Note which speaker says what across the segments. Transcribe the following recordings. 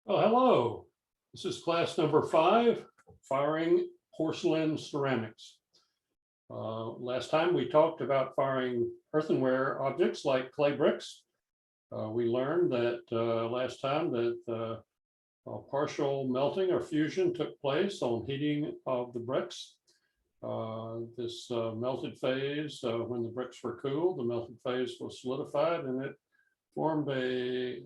Speaker 1: Oh, hello. This is class number 5, firing porcelain ceramics. Last time we talked about firing earthenware objects like clay bricks. We learned that last time that partial melting or fusion took place on heating of the bricks. This melted phase, when the bricks were cooled, the melted phase was solidified and it formed a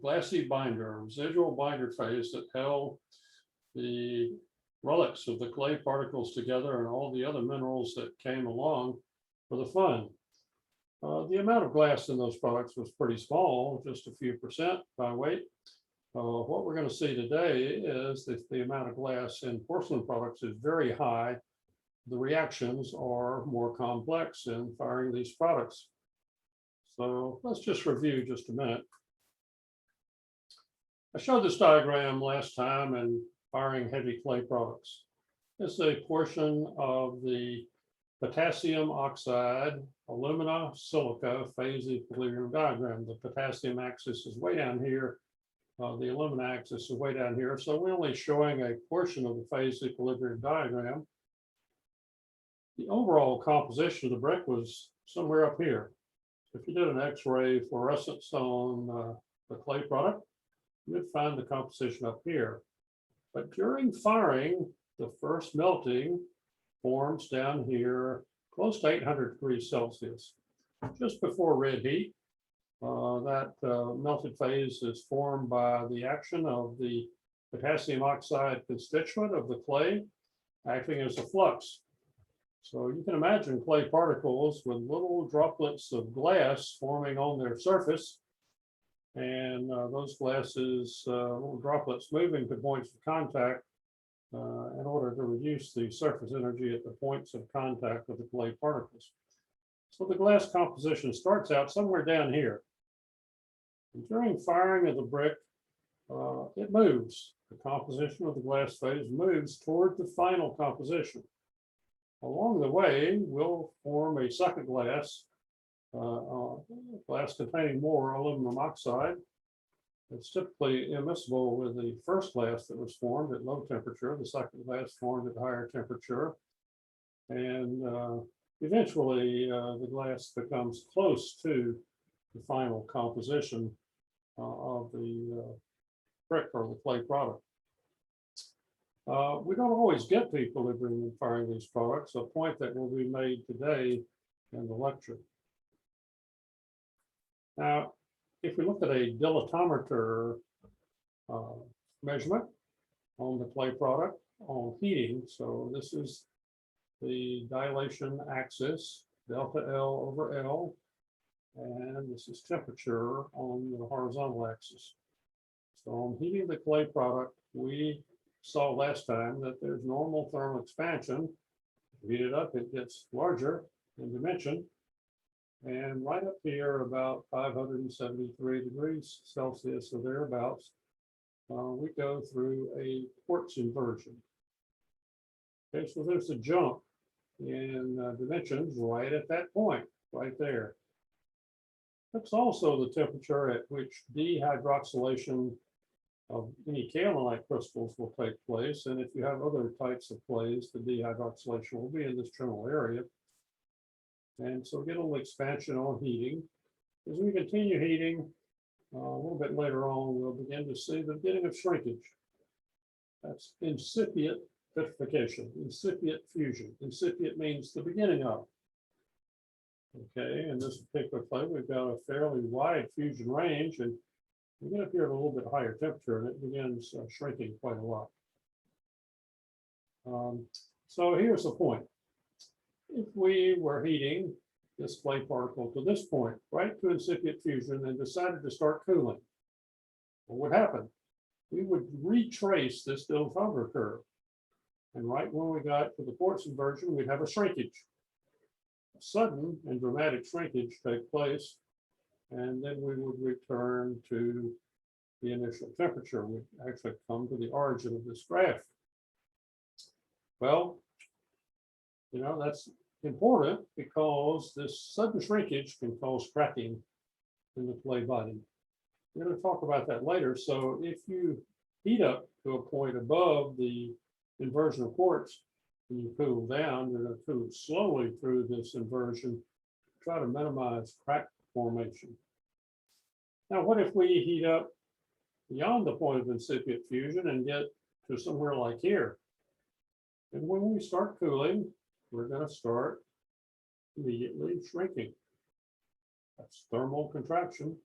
Speaker 1: glassy binder, residual binder phase that held the relics of the clay particles together and all the other minerals that came along for the fun. The amount of glass in those products was pretty small, just a few percent by weight. What we're going to see today is that the amount of glass in porcelain products is very high. The reactions are more complex in firing these products. So let's just review just a minute. I showed this diagram last time in firing heavy clay products. This is a portion of the potassium oxide alumina silica phase equilibrium diagram. The potassium axis is way down here. The alumina axis is way down here. So we're only showing a portion of the phase equilibrium diagram. The overall composition of the brick was somewhere up here. If you did an X-ray fluorescence on the clay product, you'd find the composition up here. But during firing, the first melting forms down here close to 800 degrees Celsius. Just before red heat, that melted phase is formed by the action of the potassium oxide constituent of the clay acting as a flux. So you can imagine clay particles with little droplets of glass forming on their surface, and those glasses, little droplets moving to points of contact in order to reduce the surface energy at the points of contact with the clay particles. So the glass composition starts out somewhere down here. And during firing of the brick, it moves. The composition of the glass phase moves toward the final composition. Along the way, we'll form a second glass, glass containing more aluminum oxide. It's typically immiscible with the first glass that was formed at low temperature, the second glass formed at higher temperature. And eventually, the glass becomes close to the final composition of the brick or the clay product. We don't always get to equilibrium in firing these products, a point that will be made today in the lecture. Now, if we look at a dilatometer measurement on the clay product on heating, so this is the dilation axis, delta L over L, and this is temperature on the horizontal axis. So on heating the clay product, we saw last time that there's normal thermal expansion. Heat it up, it gets larger in dimension. And right up here, about 573 degrees Celsius or thereabouts, we go through a quartz inversion. Okay, so there's a jump in dimensions right at that point, right there. That's also the temperature at which dehydroxylation of any kaolinite crystals will take place. And if you have other types of clays, the dehydroxylation will be in this general area. And so get a little expansion on heating. As we continue heating, a little bit later on, we'll begin to see the beginning of shrinkage. That's incipient vitrification, incipient fusion. Incipient means the beginning of. Okay, in this particular clay, we've got a fairly wide fusion range, and we get up here at a little bit higher temperature and it begins shrinking quite a lot. So here's the point. If we were heating this clay particle to this point, right to incipient fusion, and decided to start cooling, what would happen? We would retrace this dilatometer curve. And right when we got to the quartz inversion, we'd have a shrinkage. A sudden and dramatic shrinkage take place. And then we would return to the initial temperature. We'd actually come to the origin of this graph. Well, you know, that's important because this sudden shrinkage can cause cracking in the clay body. We're going to talk about that later. So if you heat up to a point above the inversion of quartz, and you cool down, you're going to cool slowly through this inversion, try to minimize crack formation. Now, what if we heat up beyond the point of incipient fusion and get to somewhere like here? And when we start cooling, we're going to start immediately shrinking. That's thermal contraction.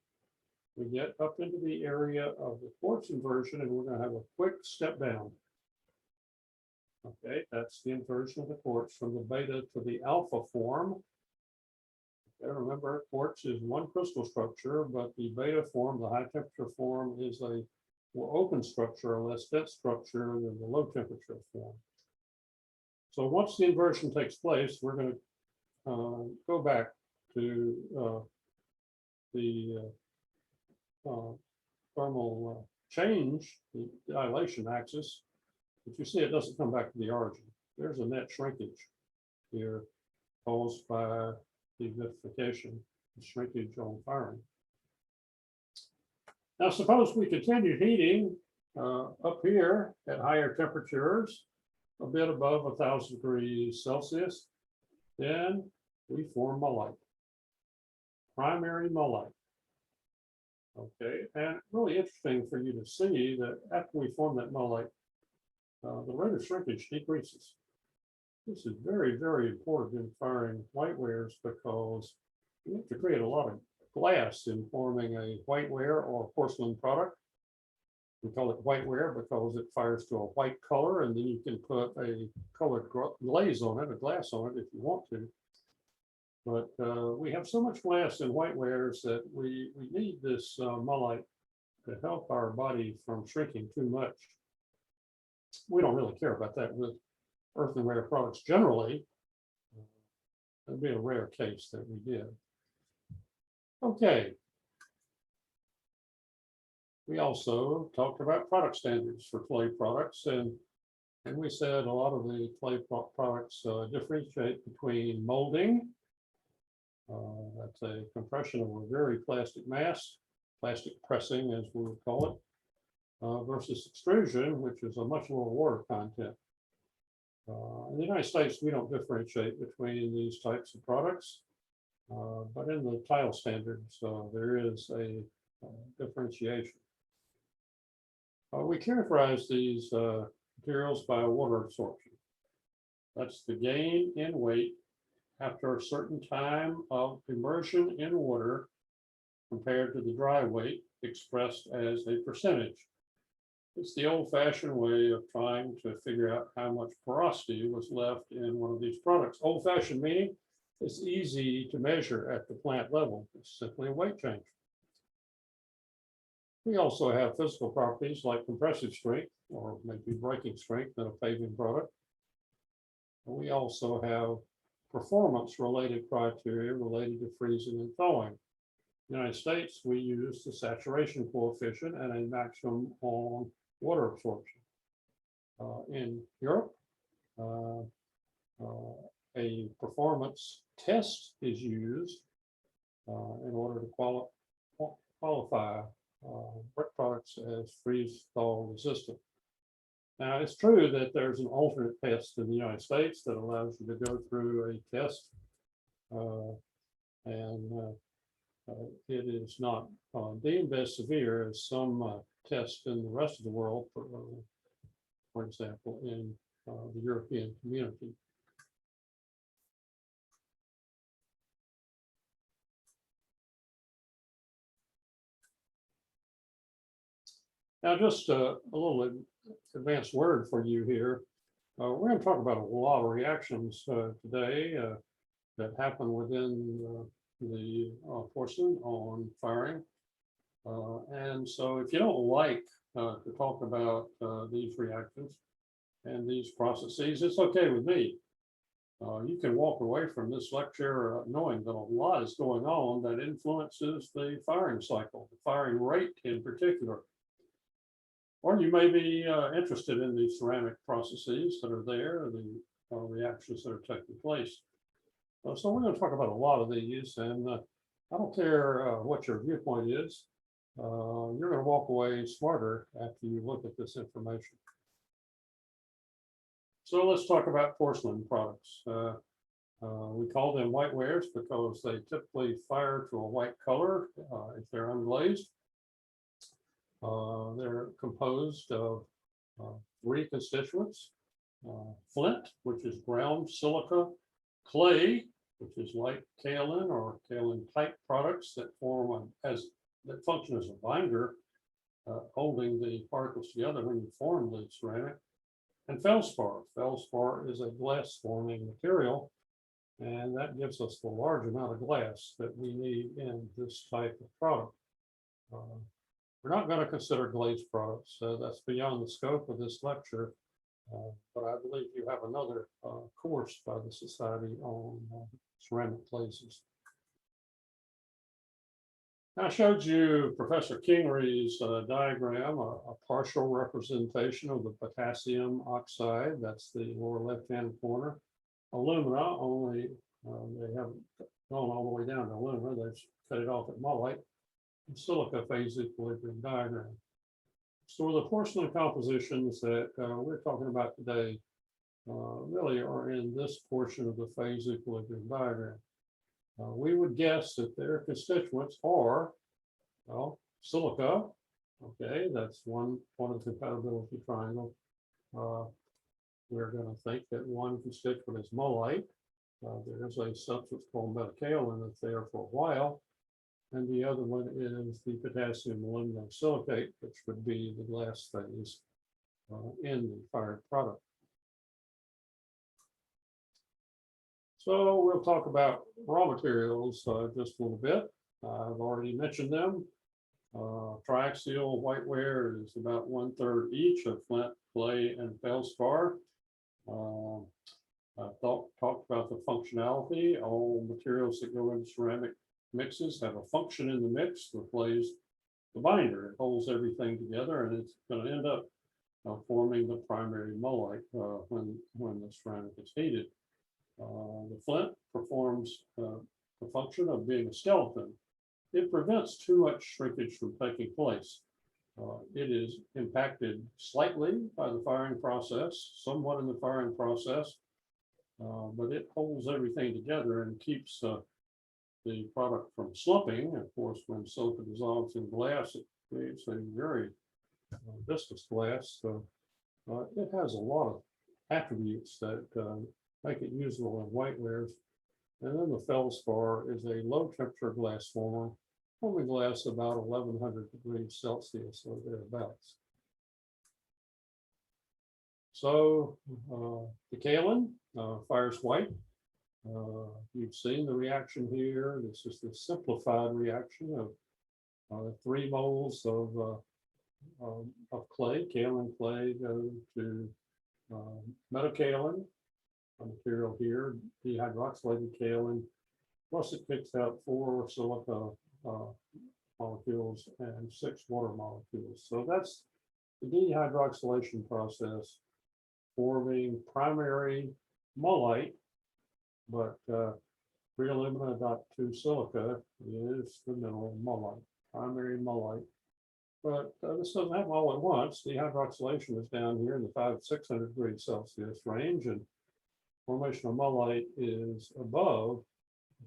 Speaker 1: We get up into the area of the quartz inversion, and we're going to have a quick step down. Okay, that's the inversion of the quartz from the beta to the alpha form. Okay, remember, quartz is one crystal structure, but the beta form, the high temperature form, is a more open structure, a less dense structure than the low temperature form. So once the inversion takes place, we're going to go back to the thermal change, the dilation axis. But you see it doesn't come back to the origin. There's a net shrinkage here caused by devitrification, shrinkage on firing. Now suppose we continue heating up here at higher temperatures, a bit above 1,000 degrees Celsius, then we form mullite, primary mullite. Okay, and really interesting for you to see that after we form that mullite, the rate of shrinkage decreases. This is very, very important in firing whitewares because you have to create a lot of glass in forming a whiteware or porcelain product. We call it whiteware because it fires to a white color, and then you can put a colored glaze on it, a glass on it if you want to. But we have so much glass in whitewares that we need this mullite to help our body from shrinking too much. We don't really care about that with earthenware products generally. It'd be a rare case that we did. Okay. We also talked about product standards for clay products, and we said a lot of the clay products differentiate between molding, that's a compression of a very plastic mass, plastic pressing as we would call it, versus extrusion, which is a much lower water content. In the United States, we don't differentiate between these types of products, but in the tile standards, there is a differentiation. We characterize these materials by water absorption. That's the gain in weight after a certain time of immersion in water compared to the dry weight expressed as a percentage. It's the old-fashioned way of trying to figure out how much porosity was left in one of these products. Old-fashioned meaning it's easy to measure at the plant level. It's simply a weight change. We also have physical properties like compressive strength, or maybe breaking strength in a paving product. We also have performance-related criteria related to freezing and thawing. In the United States, we use the saturation coefficient and a maximum on water absorption. In Europe, a performance test is used in order to qualify brick products as freeze-thaw resistant. Now, it's true that there's an alternate test in the United States that allows you to go through a test, and it is not deemed as severe as some tests in the rest of the world, for example, in the European community. Now, just a little advanced word for you here. We're going to talk about a lot of reactions today that happen within the porcelain on firing. And so if you don't like to talk about these reactions and these processes, it's okay with me. You can walk away from this lecture knowing that a lot is going on that influences the firing cycle, the firing rate in particular. Or you may be interested in the ceramic processes that are there, the reactions that are taking place. So we're going to talk about a lot of these, and I don't care what your viewpoint is. you're going to walk away smarter after you look at this information. So let's talk about porcelain products. We call them whitewares because they typically fire to a white color if they're unglazed. They're composed of three constituents: flint, which is ground silica; clay, which is like kaolin or kaolin type products that that function as a binder, holding the particles together when you form the ceramic; and feldspar. Feldspar is a glass forming material, and that gives us the large amount of glass that we need in this type of product. We're not going to consider glazed products. That's beyond the scope of this lecture. But I believe you have another course by the Society on ceramic glazes. I showed you Professor Kingery's diagram, a partial representation of the potassium oxide. That's the lower left-hand corner. Alumina, only they haven't gone all the way down to alumina. They've cut it off at mullite. And silica phase equilibrium diagram. So the porcelain compositions that we're talking about today really are in this portion of the phase equilibrium diagram. We would guess that their constituents are, well, silica. Okay, that's one of the compatibility triangle. We're going to think that one constituent is mullite. There's a substance called metakaolin that's there for a while. And the other one is the potassium aluminum silicate, which would be the glass phase in the fired product. So we'll talk about raw materials just a little bit. I've already mentioned them. Triaxial whiteware is about 1/3 each of flint, clay, and feldspar. I talked about the functionality. All materials that go into ceramic mixes have a function in the mix that plays the binder. It holds everything together, and it's going to end up forming the primary mullite when the ceramic is heated. The flint performs the function of being a skeleton. It prevents too much shrinkage from taking place. It is impacted slightly by the firing process, somewhat in the firing process, but it holds everything together and keeps the product from slumping. Of course, when silica dissolves in glass, it creates a very viscous glass. So it has a lot of attributes that make it usable in whitewares. And then the feldspar is a low temperature glass former, forming glass about 1100 degrees Celsius or thereabouts. So the kaolin fires white. You've seen the reaction here. This is the simplified reaction of 3 moles of clay, kaolin clay, go to metakaolin, a material here, dehydroxylated kaolin, plus it picks out 4 silica molecules and 6 water molecules. So that's the dehydroxylation process forming primary mullite, but 3-alumina.2 silica is the mineral mullite, primary mullite. But this doesn't happen all at once. Dehydroxylation is down here in the 500 to 600 degrees Celsius range, and formation of mullite is above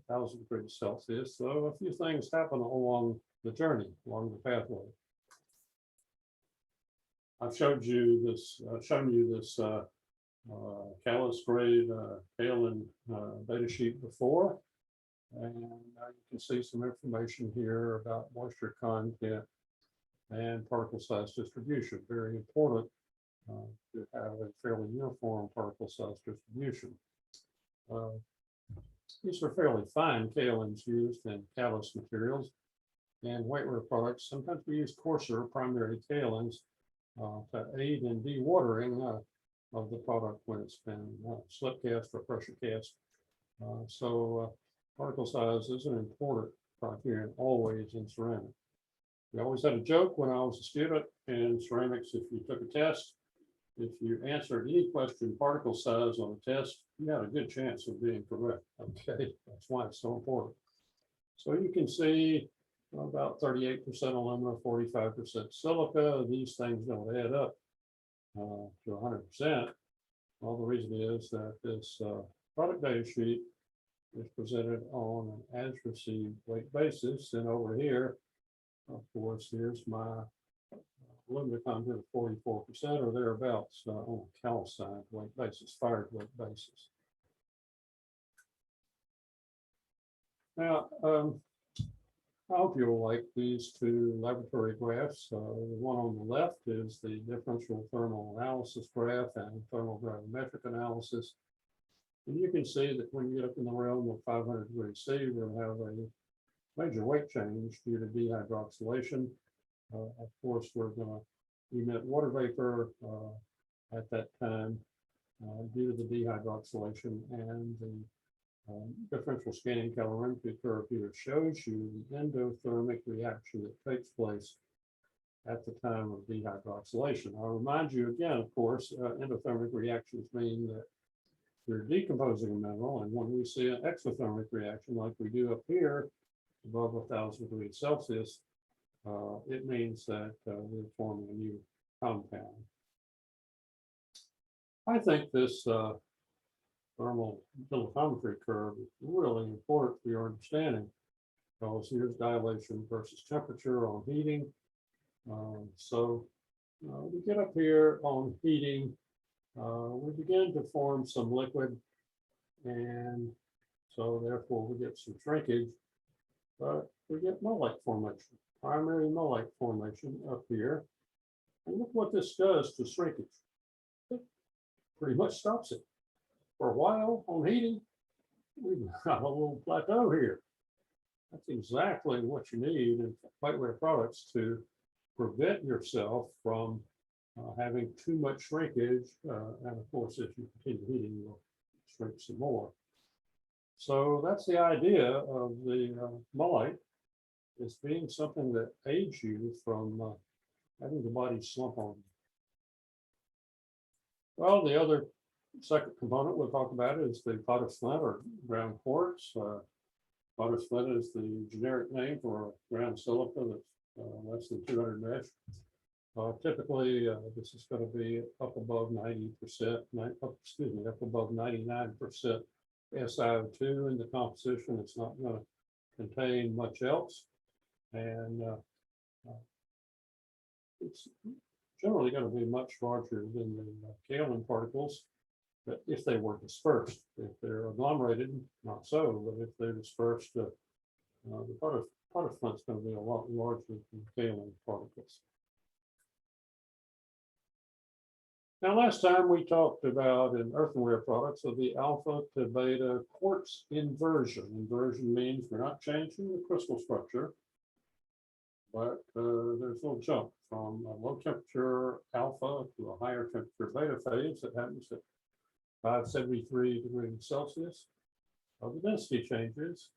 Speaker 1: 1000 degrees Celsius. So a few things happen along the journey, along the pathway. I've shown you this callus grade kaolin data sheet before, and you can see some information here about moisture content and particle size distribution. Very important to have a fairly uniform particle size distribution. These are fairly fine kaolins used in callus materials and whiteware products. Sometimes we use coarser primary kaolins to aid in dewatering of the product when it's been slip cast or pressure cast. So particle size is an important criterion always in ceramic. We always had a joke when I was a student in ceramics. If you took a test, if you answered any question particle size on a test, you had a good chance of being correct. Okay, that's why it's so important. So you can see about 38% alumina, 45% silica. These things don't add up to 100%. Well, the reason is that this product data sheet is presented on an as received weight basis. And over here, of course, here's my alumina content of 44% or thereabouts on a calcined weight basis, fired weight basis. Now, I hope you'll like these two laboratory graphs. The one on the left is the differential thermal analysis graph and thermal gravimetric analysis. And you can see that when you get up in the realm of 500 degrees C, we're going to have a major weight change due to dehydroxylation. Of course, we're going to emit water vapor at that time due to the dehydroxylation, and the differential scanning calorimetry curve here shows you the endothermic reaction that takes place at the time of dehydroxylation. I'll remind you again, of course, endothermic reactions mean that you're decomposing a mineral, and when we see an exothermic reaction like we do up here above 1,000 degrees Celsius, it means that we're forming a new compound. I think this thermal dilatometry curve is really important for your understanding, because here's dilation versus temperature on heating. We get up here on heating, we begin to form some liquid, and so therefore we get some shrinkage, but we get mullite formation, primary mullite formation up here. And look what this does to shrinkage. It pretty much stops it. For a while on heating, we've got a little plateau here. That's exactly what you need in lightweight products to prevent yourself from having too much shrinkage. And of course, if you continue heating, you'll shrink some more. So that's the idea of the mullite, is being something that aids you from having the body slump on you. Well, the other second component we'll talk about is the potash flint or ground quartz. Potash flint is the generic name for ground silica that's less than 200 mesh. Typically, this is going to be up above 90%, up above 99% SiO2 in the composition. It's not going to contain much else, and it's generally going to be much larger than the kaolin particles. But if they were dispersed, if they're agglomerated, not so, but if they're dispersed, the potash flint is going to be a lot larger than kaolin particles. Now, last time we talked about in earthenware products of the alpha to beta quartz inversion. Inversion means we're not changing the crystal structure, but there's a little jump from a low temperature alpha to a higher temperature beta phase that happens at 573 degrees Celsius. The density changes.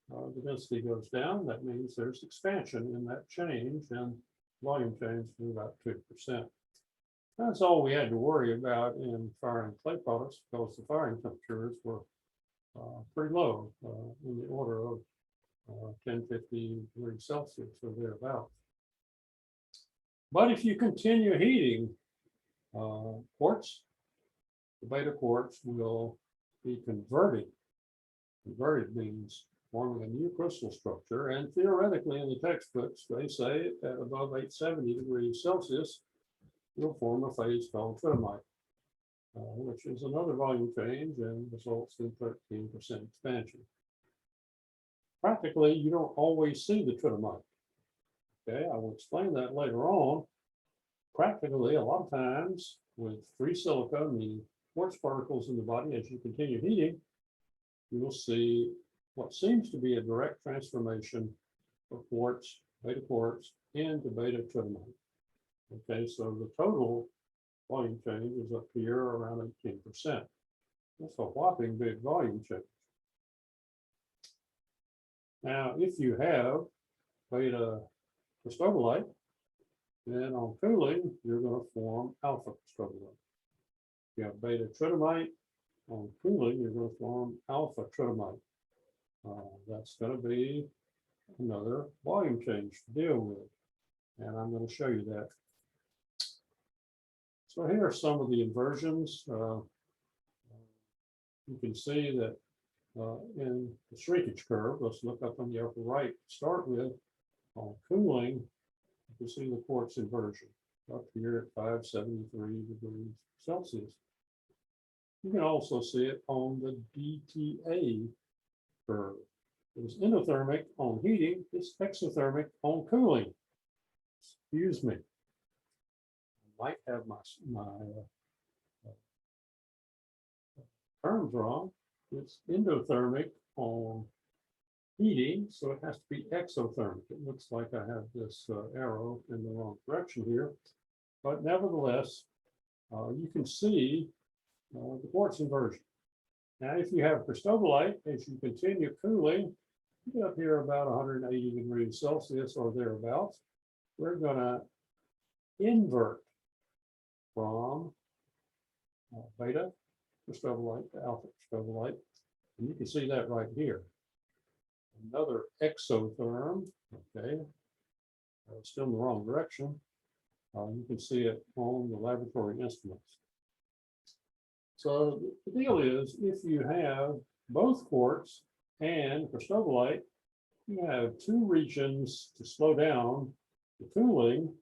Speaker 1: The density goes down. That means there's expansion in that change, and volume change to about 2%. That's all we had to worry about in firing clay products, because the firing temperatures were pretty low, in the order of 1050 degrees Celsius or thereabouts. But if you continue heating quartz, the beta quartz will be converted. Converted means forming a new crystal structure, and theoretically in the textbooks, they say at above 870 degrees Celsius, you'll form a phase called tridymite, which is another volume change and results in 13% expansion. Practically, you don't always see the tridymite. Okay, I will explain that later on. Practically, a lot of times with free silica, meaning quartz particles in the body, as you continue heating, you will see what seems to be a direct transformation of quartz, beta quartz, into beta tridymite. Okay, so the total volume change is up here around 18%. That's a whopping big volume change. Now, if you have beta cristobalite, then on cooling, you're going to form alpha cristobalite. If you have beta tridymite, on cooling, you're going to form alpha tridymite. That's going to be another volume change to deal with. And I'm going to show you that. So here are some of the inversions. You can see that in the shrinkage curve, let's look up on the upper right, to start with, on cooling, you can see the quartz inversion up here at 573 degrees Celsius. You can also see it on the DTA curve. It's endothermic on heating, it's exothermic on cooling. Excuse me. I might have my terms wrong. It's endothermic on heating, so it has to be exothermic. It looks like I have this arrow in the wrong direction here, but nevertheless, you can see the quartz inversion. Now, if you have cristobalite, as you continue cooling, you get up here about 180 degrees Celsius or thereabouts, we're going to invert from beta cristobalite to alpha cristobalite. And you can see that right here. Another exotherm, okay, still in the wrong direction. You can see it on the laboratory instruments. So the deal is, if you have both quartz and cristobalite, you have two regions to slow down the cooling,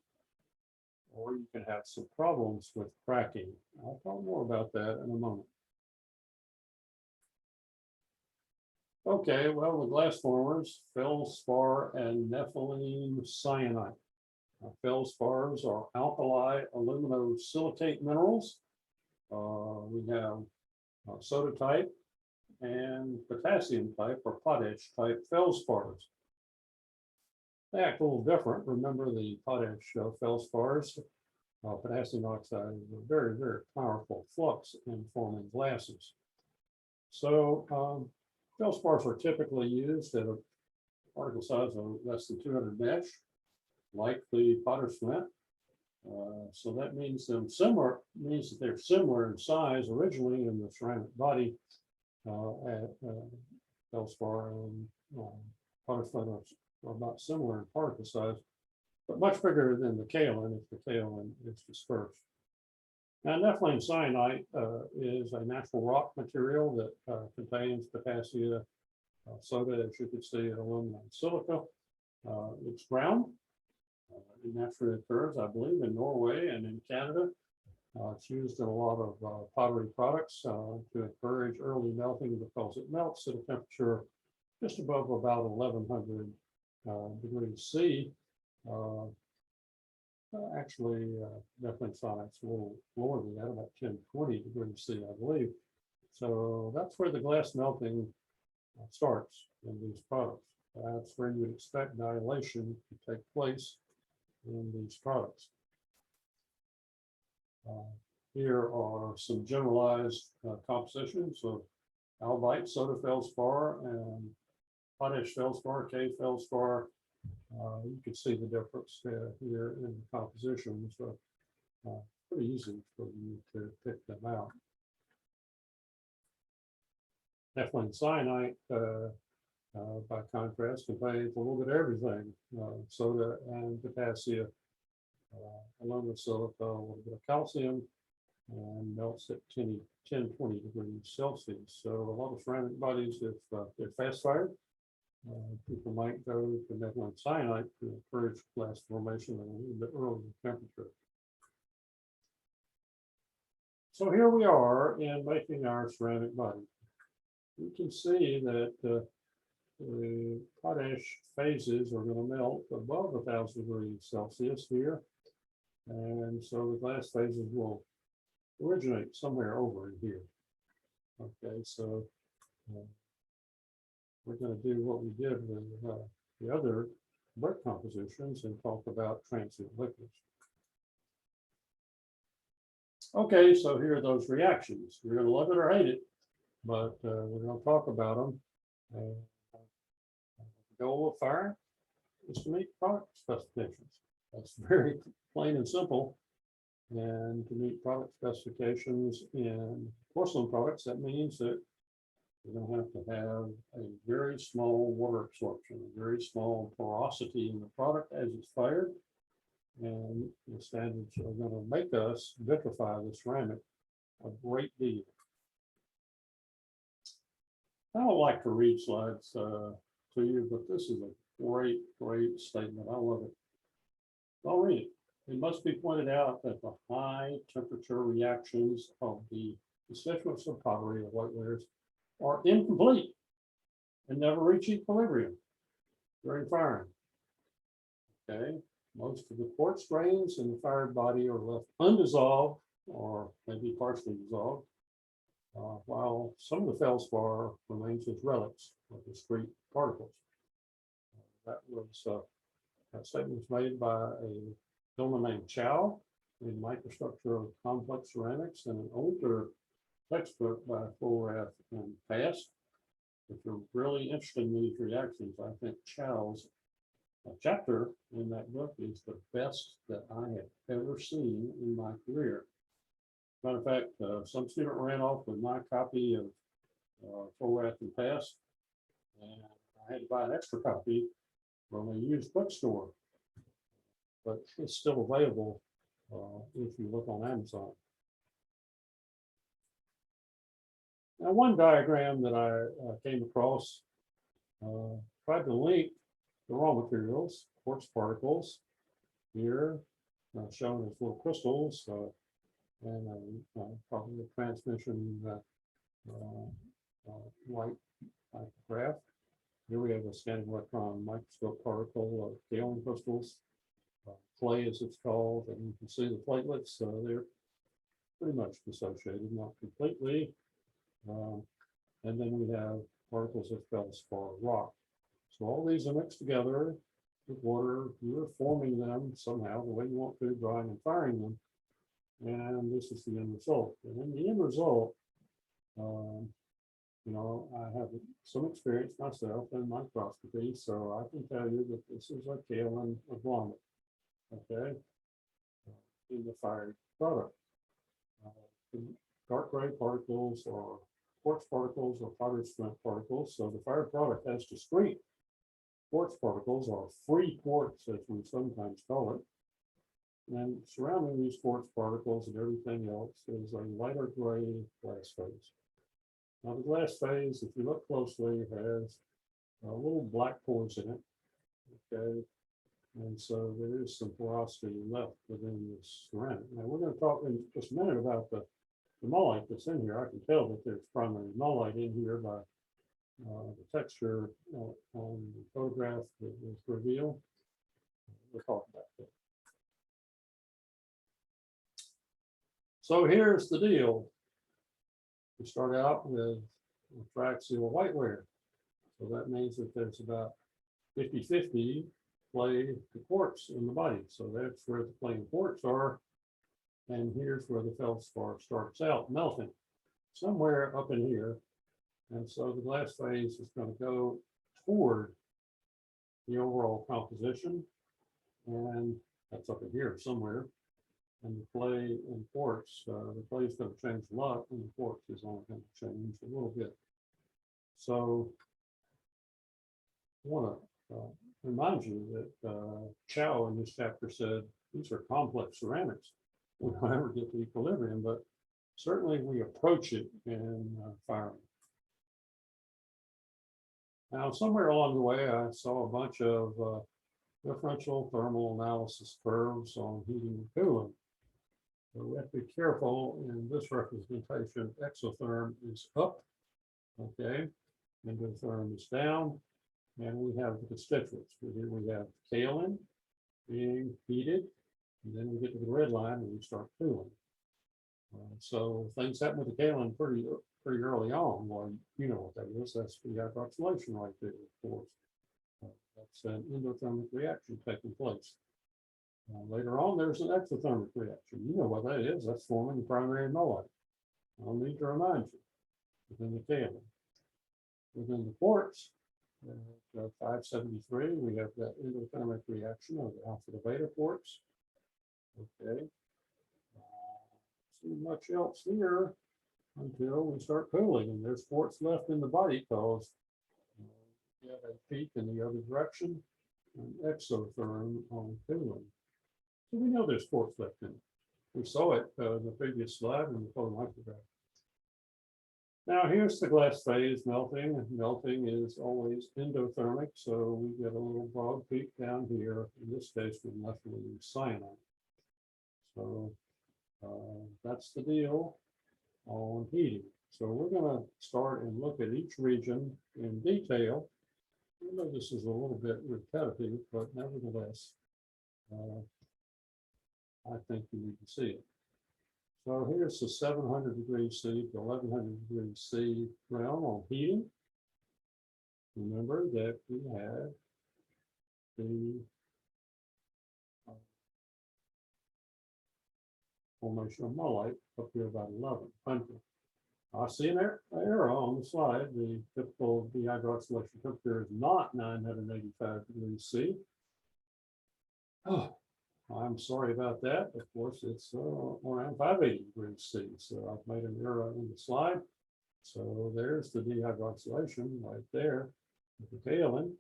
Speaker 1: or you can have some problems with cracking. I'll talk more about that in a moment. Okay, well, the glass formers, feldspar and nepheline syenite. Feldspars are alkali aluminosilicate minerals. We have soda type and potassium type or potash type feldspars. They act a little different. Remember, the potash feldspars, potassium oxide, is a very, very powerful flux in forming glasses. So feldspars are typically used at a particle size of less than 200 mesh, like the potter's flint. So that means that they're similar in size originally in the ceramic body at feldspar and potter's flint are about similar in particle size, but much bigger than the kaolin if the kaolin is dispersed. Now, nepheline syenite is a natural rock material that contains potassium soda, as you can see, and aluminum silica. It's ground. It naturally occurs, I believe, in Norway and in Canada. It's used in a lot of pottery products to encourage early melting because it melts at a temperature just above about 1100 degrees C. Actually, nepheline syenite's a little lower than that, about 1020 degrees C, I believe. So that's where the glass melting starts in these products. That's where you would expect dilation to take place in these products. Here are some generalized compositions of albite, soda feldspar, and potash feldspar, K feldspar. You can see the difference here in the compositions. So pretty easy for you to pick them out. Nepheline syenite, by contrast, contains a little bit of everything, soda and potassium, aluminum silica, a little bit of calcium, and melts at 1020 degrees Celsius. So a lot of ceramic bodies, if they're fast fired, people might go to nepheline syenite to encourage glass formation at a little bit earlier temperature. So here we are in making our ceramic body. You can see that the potash phases are going to melt above 1000 degrees Celsius here. And so the glass phases will originate somewhere over in here. Okay, so we're going to do what we did with the other brick compositions and talk about transient liquids. Okay, so here are those reactions. You're going to love it or hate it, but we're going to talk about them. The goal of fire is to meet product specifications. That's very plain and simple. And to meet product specifications in porcelain products, that means that You're going to have a very small water absorption, a very small porosity in the product as it's fired. And the standards are going to make us vitrify the ceramic a great deal. I don't like to read slides to you, but this is a great, great statement. I love it. I'll read it. It must be pointed out that the high temperature reactions of the constituents of pottery or whitewares are incomplete and never reach equilibrium during firing. Okay, most of the quartz grains in the fired body are left undissolved or maybe partially dissolved, while some of the feldspar remains as relics of discrete particles. That statement was made by a gentleman named Chow in Microstructure of Complex Ceramics, and an older textbook by Fulrath and Past. If you're really interested in these reactions, I think Chow's chapter in that book is the best that I have ever seen in my career. Matter of fact, some student ran off with my copy of Fulrath and Past, and I had to buy an extra copy from a used bookstore, but it's still available if you look on Amazon. Now, one diagram that I came across tried to link the raw materials, quartz particles, here shown as little crystals, and probably a transmission light graph. Here we have a scanning electron microscope particle of kaolin crystals, clay as it's called, and you can see the platelets. They're pretty much dissociated, not completely. And then we have particles of feldspar rock. So all these are mixed together with water. You're forming them somehow the way you want to, drying and firing them. And this is the end result. And in the end result, you know, I have some experience myself in microscopy, so I can tell you that this is a kaolin agglomerates, okay, in the fired product. Dark gray particles or quartz particles or pottery flint particles. So the fired product has discrete quartz particles, or free quartz as we sometimes call it. And surrounding these quartz particles and everything else is a lighter gray glass phase. Now the glass phase, if you look closely, has little black pores in it, okay? And so there is some porosity left within this ceramic. Now we're going to talk in just a minute about the mullite that's in here. I can tell that there's primary mullite in here by the texture on the photograph that was revealed. We'll talk about that. So here's the deal. We start out with fraxial whiteware. So that means that there's about 50-50 clay to quartz in the body. So that's where the clay and quartz are. And here's where the feldspar starts out melting, somewhere up in here. And so the glass phase is going to go toward the overall composition. And that's up in here somewhere. And the clay and quartz, the clay is going to change a lot, and the quartz is only going to change a little bit. So I want to remind you that Chow in this chapter said these are complex ceramics. We don't ever get to equilibrium, but certainly we approach it in firing. Now, somewhere along the way, I saw a bunch of differential thermal analysis curves on heating and cooling. So we have to be careful in this representation. Exotherm is up, okay, endotherm is down, and we have the constituents. Here we have kaolin being heated, and then we get to the red line and we start cooling. So things happen with the kaolin pretty early on. Well, you know what that is. That's the hydroxylation right there, of course. That's an endothermic reaction taking place. Later on, there's an exothermic reaction. You know what that is. That's forming primary mullite. I'll need to remind you. Within the kaolin. Within the quartz, 573, we have that endothermic reaction of the alpha to beta quartz. Okay. See much else here. until we start cooling, and there's quartz left in the body because you have a peak in the other direction and exotherm on cooling. So we know there's quartz left in it. We saw it in the previous slide in the photomicrograph. Now here's the glass phase melting. Melting is always endothermic, so we get a little broad peak down here. In this case, with methylene cyanide. So that's the deal on heating. So we're going to start and look at each region in detail. I know this is a little bit repetitive, but nevertheless, I think you need to see it. So here's the 700 degrees C to 1100 degrees C realm on heating. Remember that we have the formation of mullite up here about 1100. I see an arrow on the slide. The typical dehydroxylation temperature is not 985 degrees C. Oh, I'm sorry about that. Of course, it's around 580 degrees C. So I've made an arrow in the slide. So there's the dehydroxylation right there. The kaolin,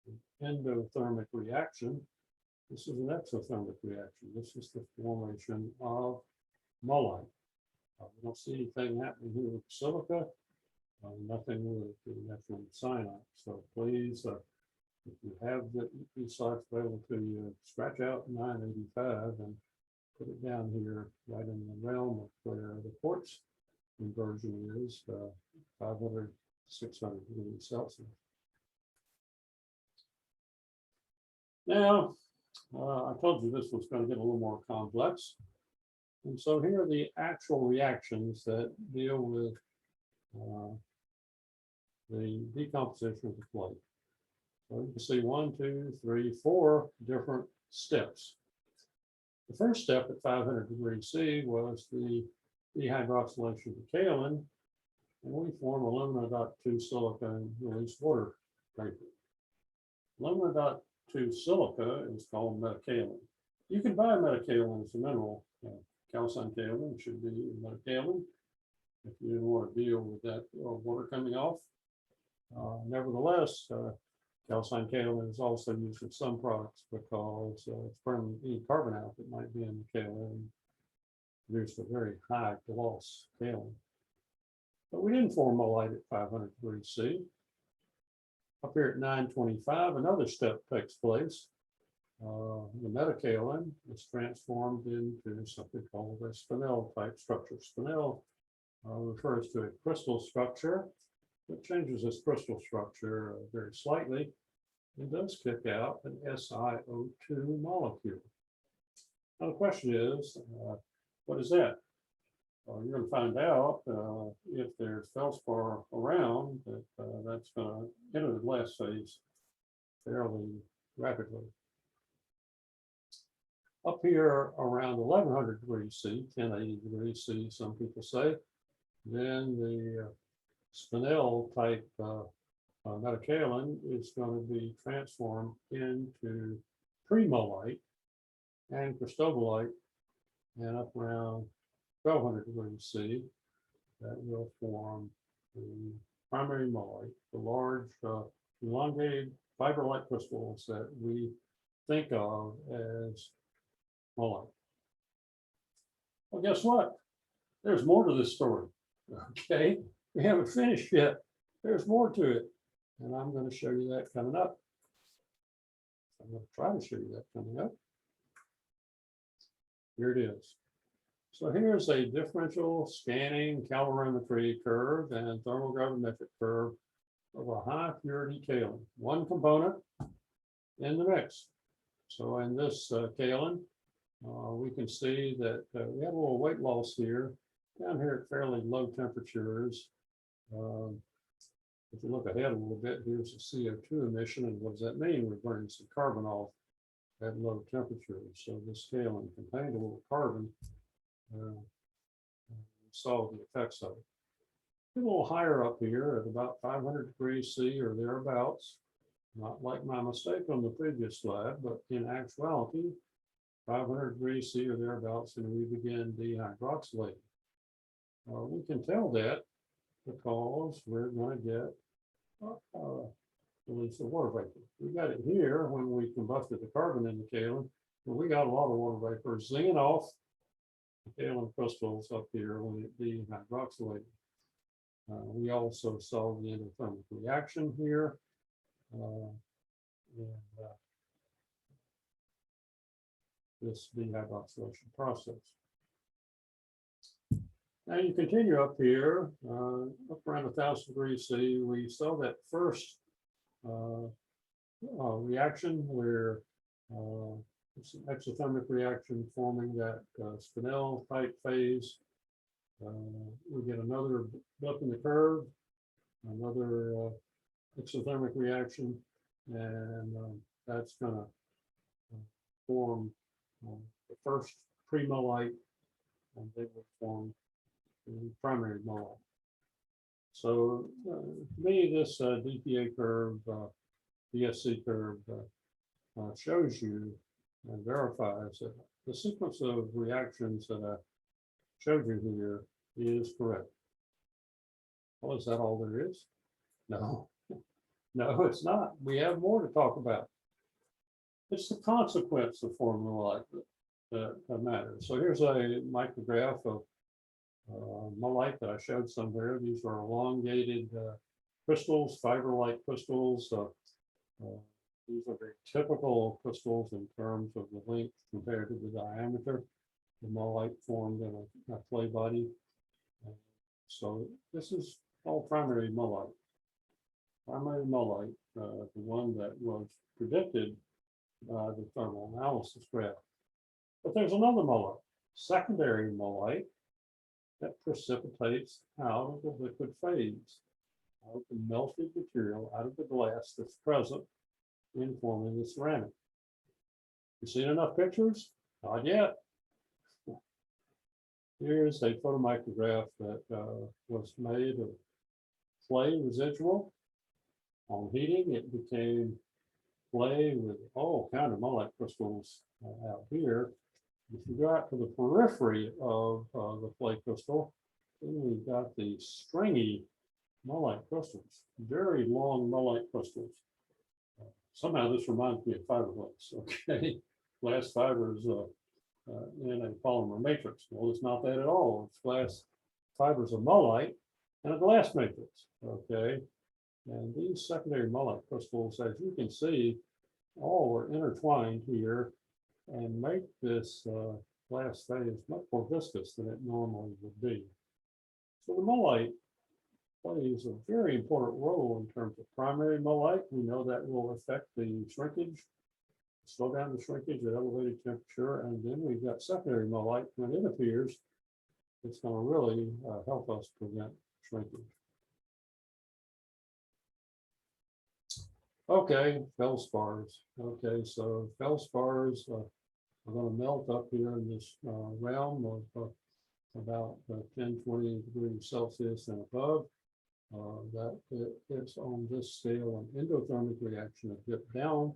Speaker 1: the endothermic reaction. This is an exothermic reaction. This is the formation of mullite. We don't see anything happening here with silica, nothing with the methylene cyanide. So please, if you have these slides available to you, scratch out 985 and put it down here right in the realm of where the quartz conversion is, 500, 600 degrees Celsius. Now, I told you this was going to get a little more complex. And so here are the actual reactions that deal with the decomposition of the flake. So you can see 1, 2, 3, 4 different steps. The first step at 500 degrees C was the dehydroxylation of the kaolin, and we form alumina.2 silica and release water vapor. Alumina.2 silica is called metakaolin. You can buy metakaolin as a mineral. Calcined kaolin should be metakaolin if you didn't want to deal with that water coming off. Nevertheless, calcined kaolin is also used in some products because it's burning any carbonate that might be in the kaolin, produced a very high gloss kaolin. But we didn't form mullite at 500 degrees C. Up here at 925, another step takes place. The metakaolin is transformed into something called a spinel type structure. Spinel refers to a crystal structure. It changes this crystal structure very slightly. It does kick out an SiO2 molecule. Now the question is, what is that? You're going to find out if there's feldspar around that that's going to enter the glass phase fairly rapidly. Up here around 1100 degrees C, 1080 degrees C, some people say, then the spinel type metakaolin is going to be transformed into premullite and cristobalite, and up around 1200 degrees C, that will form the primary mullite, the large elongated fiber-like crystals that we think of as mullite. Well, guess what? There's more to this story. Okay, we haven't finished yet. There's more to it, and I'm going to show you that coming up. I'm going to try to show you that coming up. Here it is. So here's a differential scanning calorimetry curve and thermogravimetric curve of a high purity kaolin, one component in the mix. So in this kaolin, we can see that we have a little weight loss here, down here at fairly low temperatures. If you look ahead a little bit, here's the CO2 emission, and what does that mean? We're burning some carbon off at low temperatures. So this kaolin contained a little carbon. Saw the effects of it. A little higher up here at about 500 degrees C or thereabouts, not like my mistake on the previous slide, but in actuality, 500 degrees C or thereabouts, and we begin dehydroxylating. We can tell that because we're going to get release of water vapor. We got it here when we combusted the carbon in the kaolin, but we got a lot of water vapor zinging off the kaolin crystals up here when it dehydroxylated. We also saw the endothermic reaction here. This dehydroxylation process. Now you continue up here, up around 1000 degrees C, we saw that first reaction where it's an exothermic reaction forming that spinel type phase. We get another blip in the curve, another exothermic reaction, and that's going to form the first pre-mullite, and they will form the primary mullite. So to me, this DPA curve, DSC curve shows you and verifies that the sequence of reactions that I showed you here is correct. Well, is that all there is? No, no, it's not. We have more to talk about. It's the consequence of formula like that matters. So here's a micrograph of mullite that I showed somewhere. These are elongated crystals, fiber-like crystals. These are very typical crystals in terms of the length compared to the diameter. The mullite formed in a clay body. So this is all primary mullite. Primary mullite, the one that was predicted by the thermal analysis graph. But there's another mullite, secondary mullite, that precipitates out of the liquid phase, out of the melted material, out of the glass that's present in forming the ceramic. You seen enough pictures? Not yet. Here's a photomicrograph that was made of clay residual. On heating, it became clay with all kind of mullite crystals out here. If you go out to the periphery of the clay crystal, then we've got the stringy mullite crystals, very long mullite crystals. Somehow this reminds me of fiberglass, okay? Glass fibers in a polymer matrix. Well, it's not that at all. It's glass fibers of mullite and a glass matrix, okay? And these secondary mullite crystals, as you can see, all are intertwined here and make this glass phase much more viscous than it normally would be. So the mullite plays a very important role in terms of primary mullite. We know that will affect the shrinkage, slow down the shrinkage at elevated temperature, and then we've got secondary mullite. When it appears, it's going to really help us prevent shrinkage. Okay, feldspars. Okay, so feldspars are going to melt up here in this realm of about 10-20 degrees Celsius and above. That is on this scale an endothermic reaction of dip down.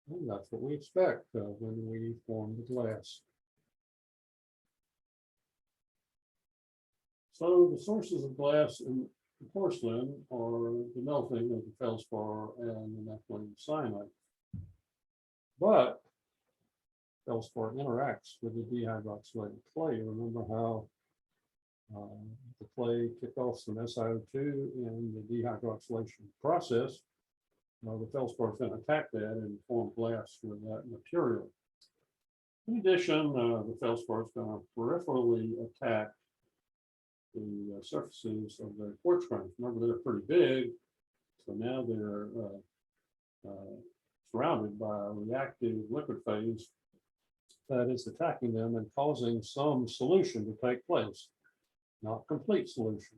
Speaker 1: And that's what we expect when we form the glass. So the sources of glass in porcelain are the melting of the feldspar and the methylene cyanide. But feldspar interacts with the dehydroxylated clay. Remember how the clay kicked off some SiO2 in the dehydroxylation process. The feldspar is going to attack that and form glass with that material. In addition, the feldspar is going to peripherally attack the surfaces of the quartz grains. Remember, they're pretty big, so now they're surrounded by a reactive liquid phase that is attacking them and causing some solution to take place, not complete solution.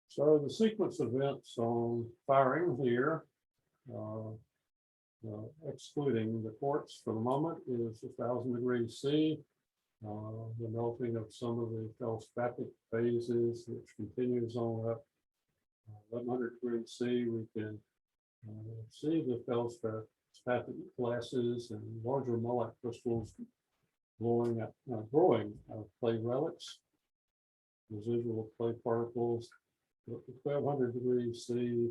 Speaker 1: So the sequence of events on firing here, excluding the quartz for the moment, is 1000 degrees C. The melting of some of the feldspathic phases, which continues on up 1100 degrees C. We can see the feldspathic glasses and larger mullite crystals growing of clay relics, residual clay particles, 1200 degrees C.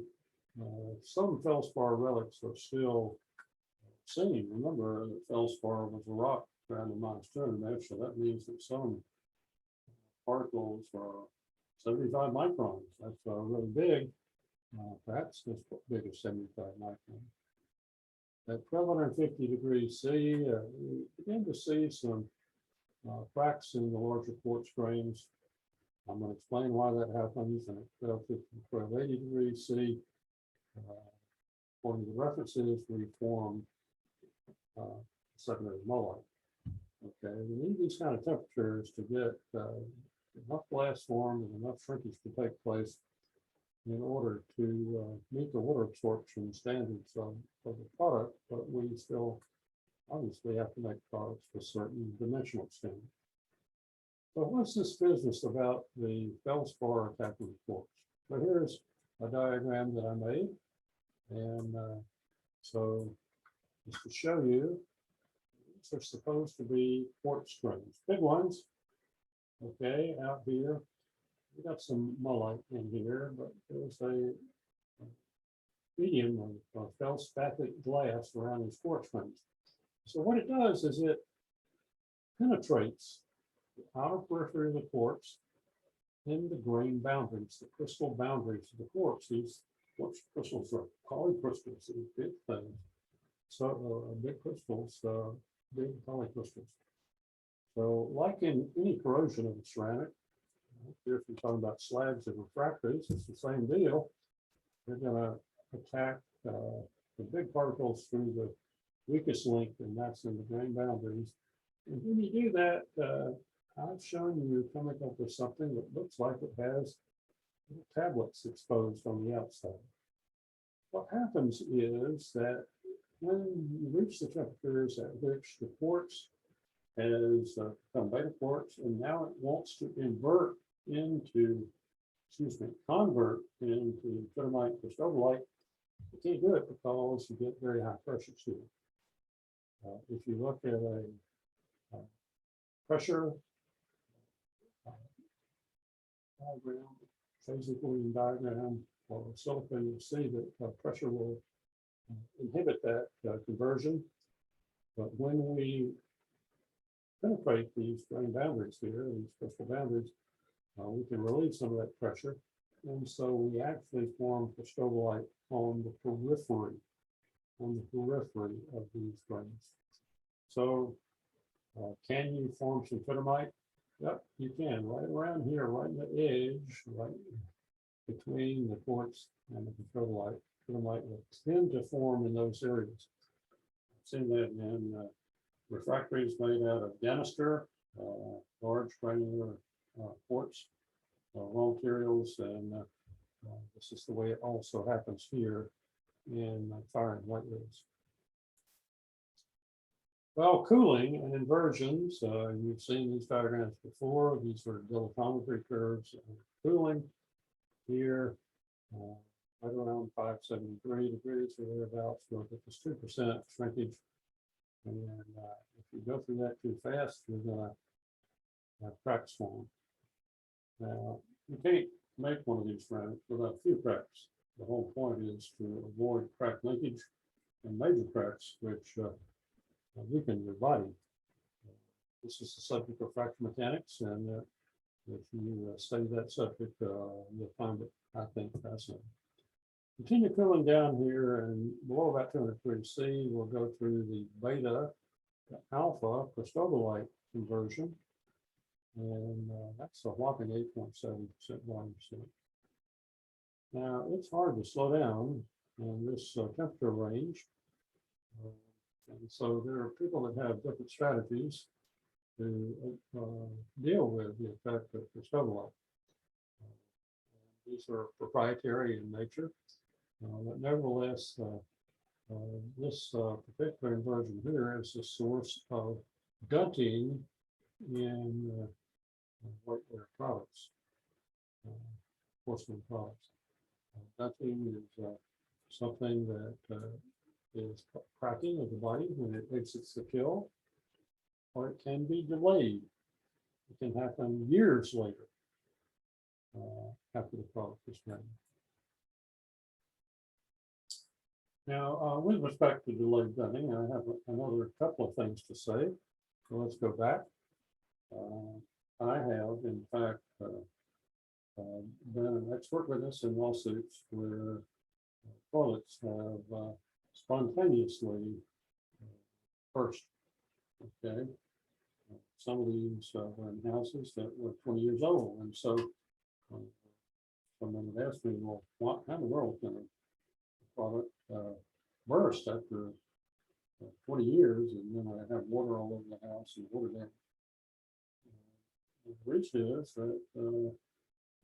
Speaker 1: Some feldspar relics are still seen. Remember that feldspar was a rock around the -200 so that means that some particles are 75 microns. That's really big, perhaps as big as 75 microns. At 1250 degrees C, we begin to see some cracks in the larger quartz grains. I'm going to explain why that happens. And at 1280 degrees C, according to the references, we form secondary mullite. Okay, we need these kind of temperatures to get enough blast formed and enough shrinkage to take place in order to meet the water absorption standards of the product, but we still obviously have to make products with certain dimensional standards. So what's this business about the feldspar attacking the quartz? So here's a diagram that I made, and so just to show you, these are supposed to be quartz grains, big ones. Okay, out here, we got some mullite in here, but there's a medium of feldspathic glass around these quartz grains. So what it does is it penetrates the outer periphery of the quartz in the grain boundaries, the crystal boundaries of the quartz. These quartz crystals are polycrystals, these big things. So big crystals, big polycrystals. So like in any corrosion of a ceramic, here if you're talking about slabs and refractories, it's the same deal. They're going to attack the big particles through the weakest link, and that's in the grain boundaries. And when you do that, I've shown you coming up with something that looks like it has tablets exposed on the outside. What happens is that when you reach the temperatures at which the quartz has become beta quartz, and now it wants to convert into phthermite cristobalite, you can't do it because you get very high pressures here. If you look at a pressure diagram, phase equilibrium diagram for silicon, you'll see that pressure will inhibit that conversion. But when we penetrate these grain boundaries here, these crystal boundaries, we can relieve some of that pressure. And so we actually form cristobalite on the periphery of these grains. So can you form some phthermite? Yep, you can, right around here, right in the edge, right between the quartz and the cristobalite. Phthermite will tend to form in those areas. I've seen that in refractories made out of Denister, large granular quartz raw materials, and this is the way it also happens here in firing white ribs. Well, cooling and inversions, you've seen these diagrams before. These are dilatometry curves. Cooling here, right around 573 degrees or thereabouts, we'll get this 2% shrinkage. And if you go through that too fast, you're going to have cracks form. Now, you can't make one of these ceramics without a few cracks. The whole point is to avoid crack linkage and major cracks, which weaken your body. This is the subject of fracture mechanics, and if you study that subject, you'll find it, I think, fascinating. Continue cooling down here, and below about 200 degrees C, we'll go through the beta to alpha cristobalite conversion, and that's a whopping 8.7% volume percent. Now, it's hard to slow down in this temperature range. And so there are people that have different strategies to deal with the effect of cristobalite. These are proprietary in nature, but nevertheless, this particular inversion here is the source of gunting in whiteware products, porcelain products. Gunting is something that is cracking of the body when it exits the kill. or it can be delayed. It can happen years later after the product is ready. Now, with respect to delayed dunning, I have another couple of things to say. So let's go back. I have, in fact, been an expert witness in lawsuits where toilets have spontaneously burst. Okay. Some of these were in houses that were 20 years old. And so someone would ask me, well, what kind of world can a product burst after 20 years? And then I have water all over the house and water damage. The reason is that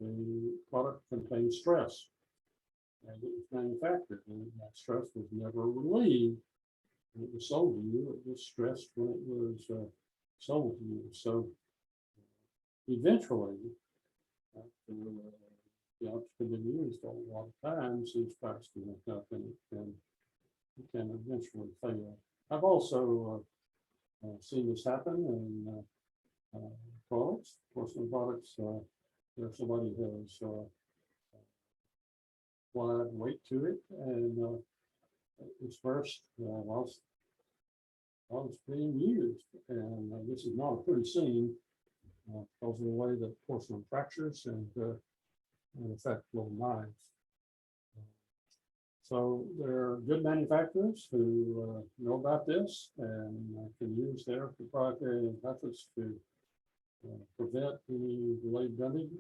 Speaker 1: the product contains stress. And it was manufactured, and that stress was never relieved when it was sold to you. It was stressed when it was sold to you. So eventually, after the option had been used a lot of times, these parts can hook up and it can eventually fail. I've also seen this happen in products, porcelain products, where somebody has applied weight to it and it's burst whilst it's being used. And this is not a pretty scene because of the way that porcelain fractures and affect little knives. So there are good manufacturers who know about this and can use their proprietary methods to prevent any delayed dunning.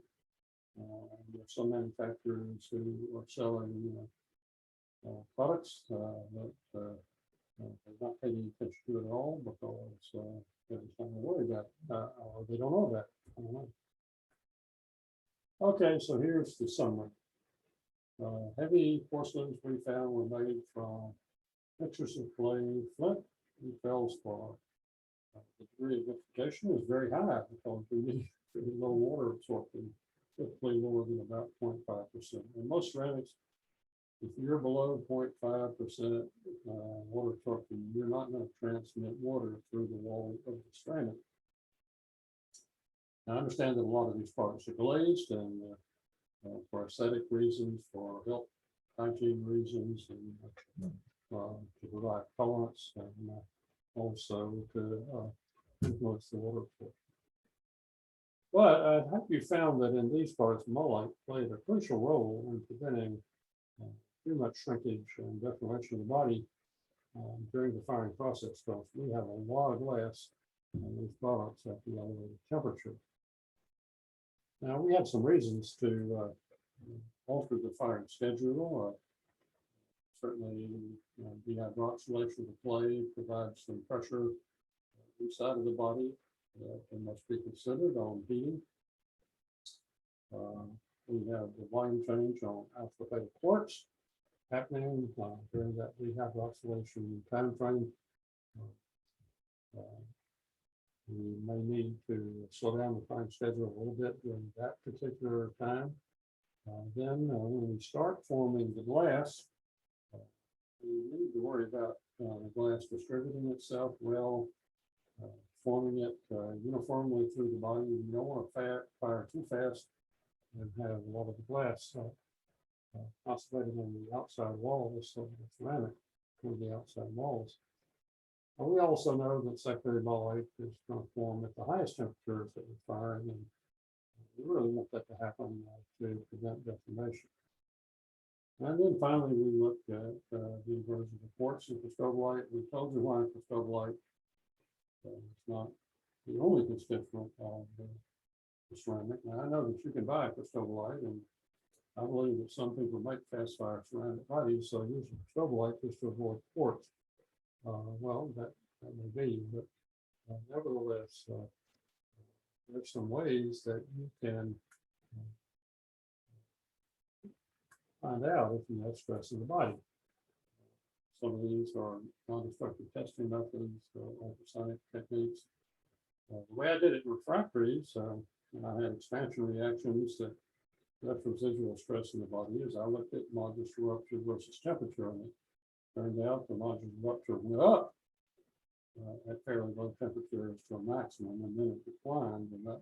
Speaker 1: There are some manufacturers who are selling products that they're not paying attention to at all because they're not worried about it, or they don't know about it. I don't know. Okay, so here's the summary. Heavy porcelains we found were made from mixtures of clay, flint, and feldspar. The degree of vitrification is very high because we need very low water absorption, typically lower than about 0.5%. And most ceramics, if you're below 0.5% water absorption, you're not going to transmit water through the wall of the ceramic. Now, I understand that a lot of these products are glazed and for aesthetic reasons, for health hygiene reasons, and to provide tolerance, and also to influence the water absorption. But I hope you found that in these products, mullite played a crucial role in preventing too much shrinkage and deformation of the body during the firing process, because we have a lot of glass in these products at the elevated temperature. Now, we have some reasons to alter the firing schedule. Certainly, dehydroxylation of the clay provides some pressure inside of the body that must be considered on heating. We have the line change on alpha-beta quartz happening during that dehydroxylation time frame. We may need to slow down the firing schedule a little bit during that particular time. Then when we start forming the glass, we need to worry about the glass distributing itself well, forming it uniformly through the body. You don't want to fire too fast and have a lot of the glass concentrated on the outside walls of the ceramic toward the outside walls. We also know that secondary mullite is going to form at the highest temperatures that we're firing, and we really want that to happen to prevent deformation. And then finally, we looked at the inversion of quartz and cristobalite. We told you why cristobalite it's not the only constituent of the ceramic. Now, I know that you can buy cristobalite, and I believe that some people make fast fire ceramic bodies, so using cristobalite just to avoid quartz. Well, that may be, but nevertheless, there's some ways that you can find out if you have stress in the body. Some of these are non-destructive testing methods, ultrasonic techniques. The way I did it in refractories, I had expansion reactions that left residual stress in the body, is I looked at modulus rupture versus temperature, and it turned out the modulus rupture went up at fairly low temperatures to a maximum, and then it declined, and that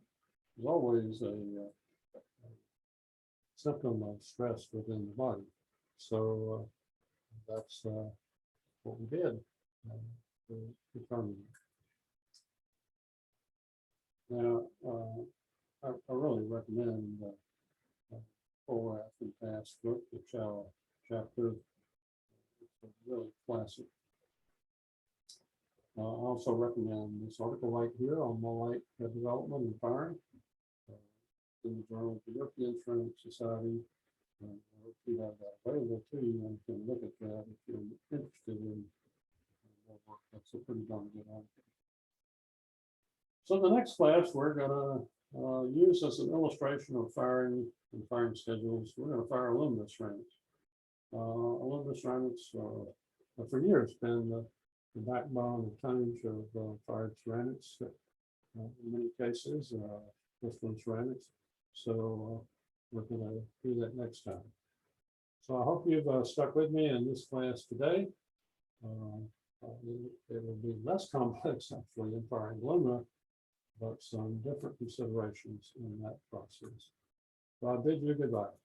Speaker 1: is always a symptom of stress within the body. So that's what we did to determine. Now, I really recommend before, after, past look at chapter. It's really classic. I also recommend this article right here on Mollite development and firing in the Journal of the European Ceramic Society. We have that available to you, and you can look at that if you're interested in more work. That's a pretty darn good article. So the next class we're going to use as an illustration of firing and firing schedules. We're going to fire aluminum ceramics. Aluminum ceramics for years been the backbone and tonnage of fired ceramics. In many cases, crystalline ceramics. So we're going to do that next time. So I hope you've stuck with me in this class today. It will be less complex actually in firing alumina, but some different considerations in that process. So I bid you goodbye.